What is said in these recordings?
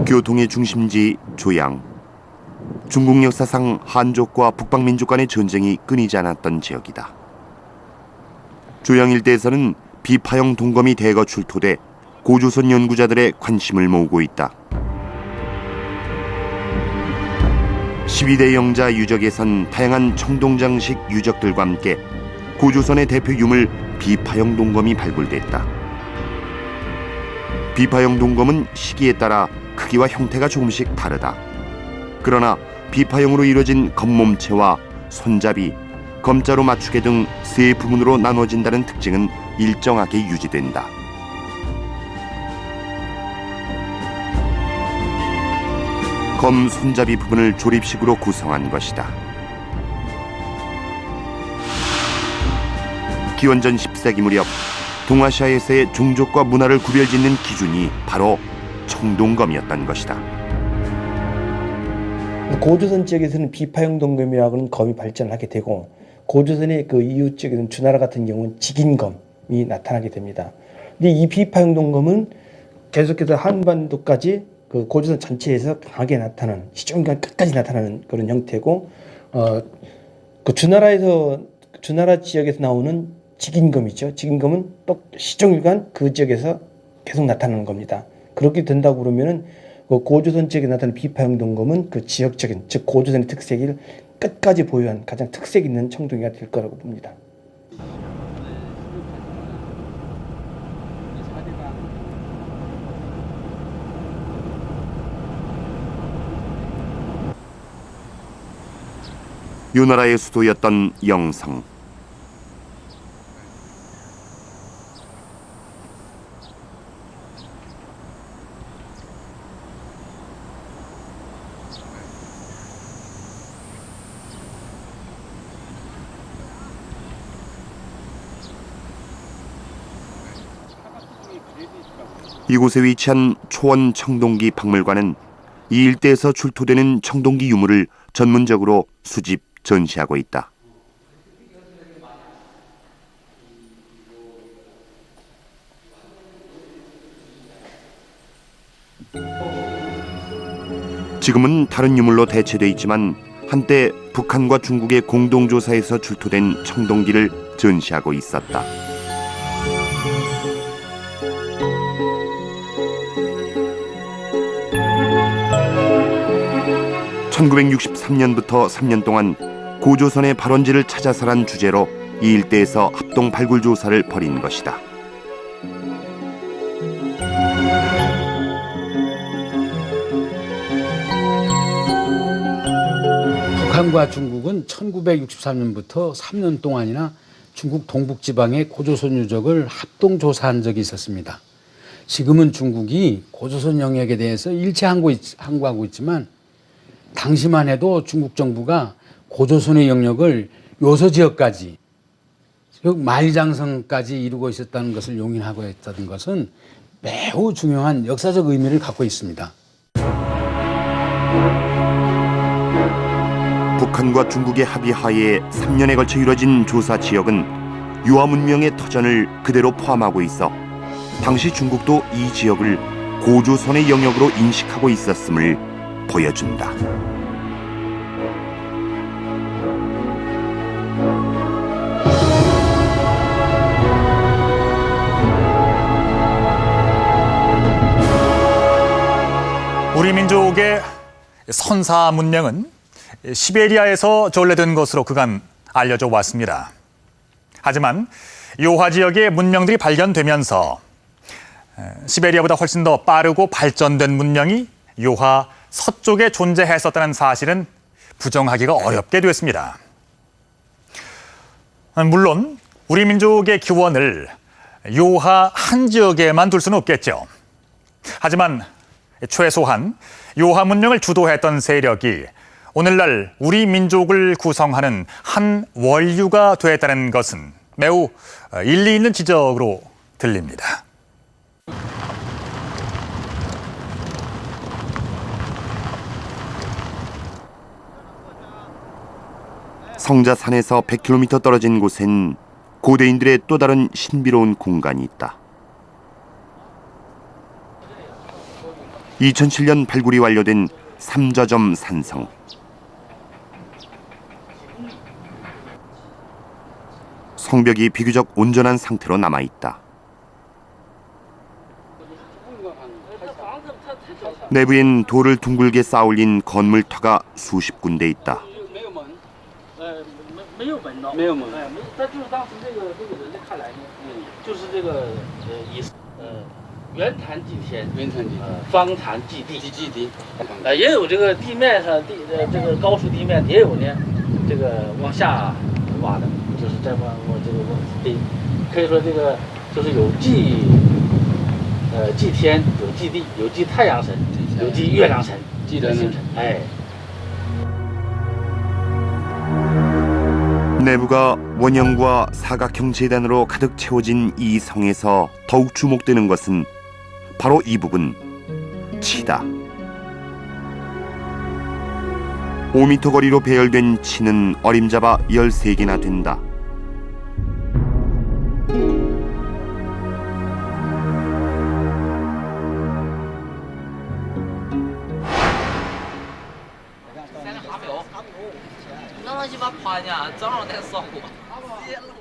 교통의 중심지 조양. 중국 역사상 한족과 북방민족 간의 전쟁이 끊이지 않았던 지역이다. 조양 일대에서는 비파형 동검이 대거 출토돼 고조선 연구자들의 관심을 모으고 있다. 12대 영자 유적에선 다양한 청동장식 유적들과 함께 고조선의 대표 유물 비파형 동검이 발굴됐다. 비파형 동검은 시기에 따라 크기와 형태가 조금씩 다르다. 그러나 비파형으로 이루어진 겉몸체와 손잡이, 검자로 맞추개 등 세 부분으로 나눠진다는 특징은 일정하게 유지된다. 검 손잡이 부분을 조립식으로 구성한 것이다. 기원전 10세기 무렵 동아시아에서의 종족과 문화를 구별짓는 기준이 바로 청동검이었던 것이다. 고조선 지역에서는 비파형 동검이라고는 검이 발전하게 되고, 고조선의 그 이웃 지역에서는 주나라 같은 경우는 직인검이 나타나게 됩니다. 근데 이 비파형 동검은 계속해서 한반도까지 그 고조선 전체에서 강하게 나타나는, 시종일관 끝까지 나타나는 그런 형태고, 그 주나라 지역에서 나오는 직인검이죠. 직인검은 또 시종일관 그 지역에서 계속 나타나는 겁니다. 그렇게 된다고 그러면은 그 고조선 지역에 나타나는 비파형 동검은 그 지역적인, 즉 고조선의 특색을 끝까지 보유한 가장 특색 있는 청동기가 될 거라고 봅니다. 유나라의 수도였던 영성. 이곳에 위치한 초원 청동기 박물관은 이 일대에서 출토되는 청동기 유물을 전문적으로 수집, 전시하고 있다. 지금은 다른 유물로 대체돼 있지만 한때 북한과 중국의 공동조사에서 출토된 청동기를 전시하고 있었다. (1963년부터) 3년 동안 고조선의 발원지를 찾아서란 주제로 이 일대에서 합동 발굴 조사를 벌인 것이다. 북한과 중국은 1963년부터 3년 동안이나 중국 동북지방의 고조선 유적을 합동 조사한 적이 있었습니다. 지금은 중국이 고조선 영역에 대해서 일체 항구하고 있지만, 당시만 해도 중국 정부가 고조선의 영역을 요서지역까지, 즉 만리장성까지 이루고 있었다는 것을 용인하고 있다는 것은 매우 중요한 역사적 의미를 갖고 있습니다. 북한과 중국의 합의하에 3년에 걸쳐 이뤄진 조사 지역은 유화 문명의 터전을 그대로 포함하고 있어 당시 중국도 이 지역을 고조선의 영역으로 인식하고 있었음을 보여준다. 우리 민족의 선사 문명은 시베리아에서 전래된 것으로 그간 알려져 왔습니다. 하지만 요하 지역의 문명들이 발견되면서 시베리아보다 훨씬 더 빠르고 발전된 문명이 요하 서쪽에 존재했었다는 사실은 부정하기가 어렵게 됐습니다. 물론 우리 민족의 기원을 요하 한 지역에만 둘 수는 없겠죠. 하지만 최소한 요하 문명을 주도했던 세력이 오늘날 우리 민족을 구성하는 한 원류가 됐다는 것은 매우 일리 있는 지적으로 들립니다. 성자산에서 100km 떨어진 곳엔 고대인들의 또 다른 신비로운 공간이 있다. 2007년 발굴이 완료된 삼저점 산성. 성벽이 비교적 온전한 상태로 남아있다. 내부엔 돌을 둥글게 쌓아올린 건물터가 수십 군데 있다. 没有门道，没有门，但就是当时这个人的看来呢，就是这个圆坛祭天，方坛祭地，也有这个地面上这个高出地面，也有呢，这个往下挖的，就是这么这个地，可以说这个就是有祭天，有祭地，有祭太阳神，有祭月亮神，祭人神，哎。 내부가 원형과 사각형 재단으로 가득 채워진 이 성에서 더욱 주목되는 것은 바로 이 부분, 치다. 5m 거리로 배열된 치는 어림잡아 13개나 된다.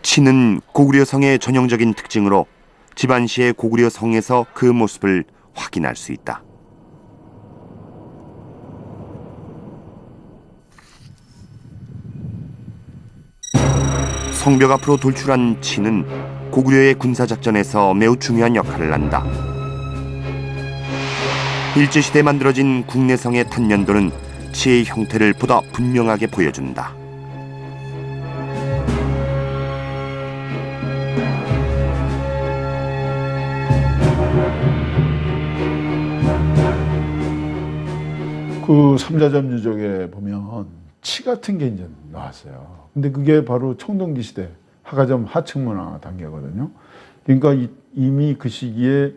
치는 고구려성의 전형적인 특징으로 집안시의 고구려성에서 그 모습을 확인할 수 있다. 성벽 앞으로 돌출한 치는 고구려의 군사작전에서 매우 중요한 역할을 한다. 일제시대에 만들어진 국내성의 탄년도는 치의 형태를 보다 분명하게 보여준다. 그 삼자점 유적에 보면 치 같은 게 이제 나왔어요. 근데 그게 바로 청동기 시대 하가점 하층문화 단계거든요. 그러니까 이미 그 시기에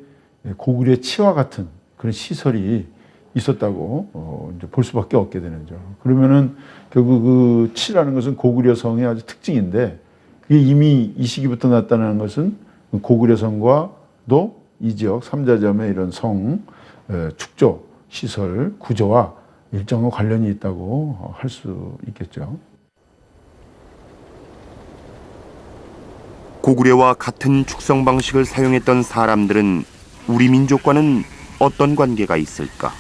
고구려 치와 같은 그런 시설이 있었다고 이제 볼 수밖에 없게 되는 거죠. 그러면은 결국 그 치라는 것은 고구려성의 아주 특징인데 그게 이미 이 시기부터 나타나는 것은 고구려성과도 이 지역 삼자점의 이런 성 축조 시설 구조와 일정한 관련이 있다고 할 수 있겠죠. 고구려와 같은 축성 방식을 사용했던 사람들은 우리 민족과는 어떤 관계가 있을까?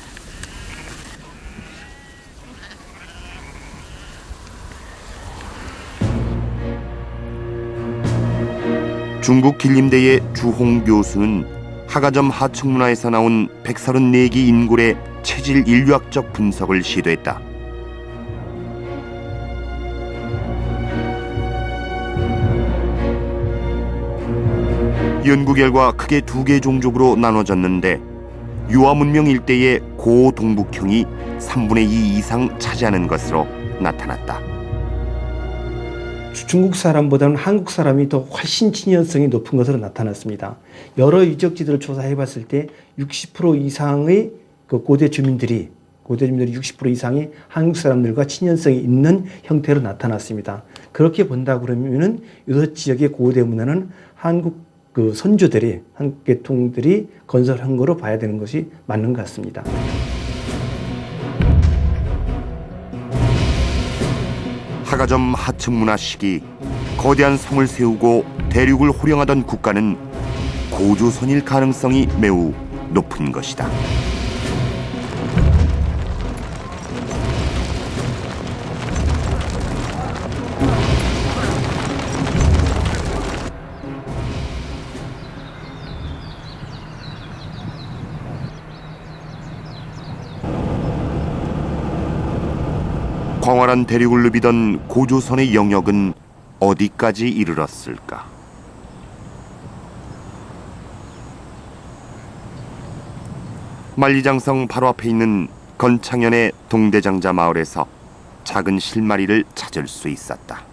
중국 길림대의 주홍 교수는 하가점 하층문화에서 나온 134기 인골의 체질 인류학적 분석을 시도했다. 연구 결과 크게 2개 종족으로 나눠졌는데 유화 문명 일대의 고동북형이 3분의 2 이상 차지하는 것으로 나타났다. 중국 사람보다는 한국 사람이 더 훨씬 친연성이 높은 것으로 나타났습니다. 여러 유적지들을 조사해 봤을 때 60% 이상의 그 고대 주민들이 60% 이상이 한국 사람들과 친연성이 있는 형태로 나타났습니다. 그렇게 본다 그러면은 이 지역의 고대 문화는 한국 그 선조들이 한국 계통들이 건설한 거로 봐야 되는 것이 맞는 것 같습니다. 하가점 하층문화 시기 거대한 성을 세우고 대륙을 호령하던 국가는 고조선일 가능성이 매우 높은 것이다. 광활한 대륙을 누비던 고조선의 영역은 어디까지 이르렀을까? 만리장성 바로 앞에 있는 건창현의 동대장자 마을에서 작은 실마리를 찾을 수 있었다.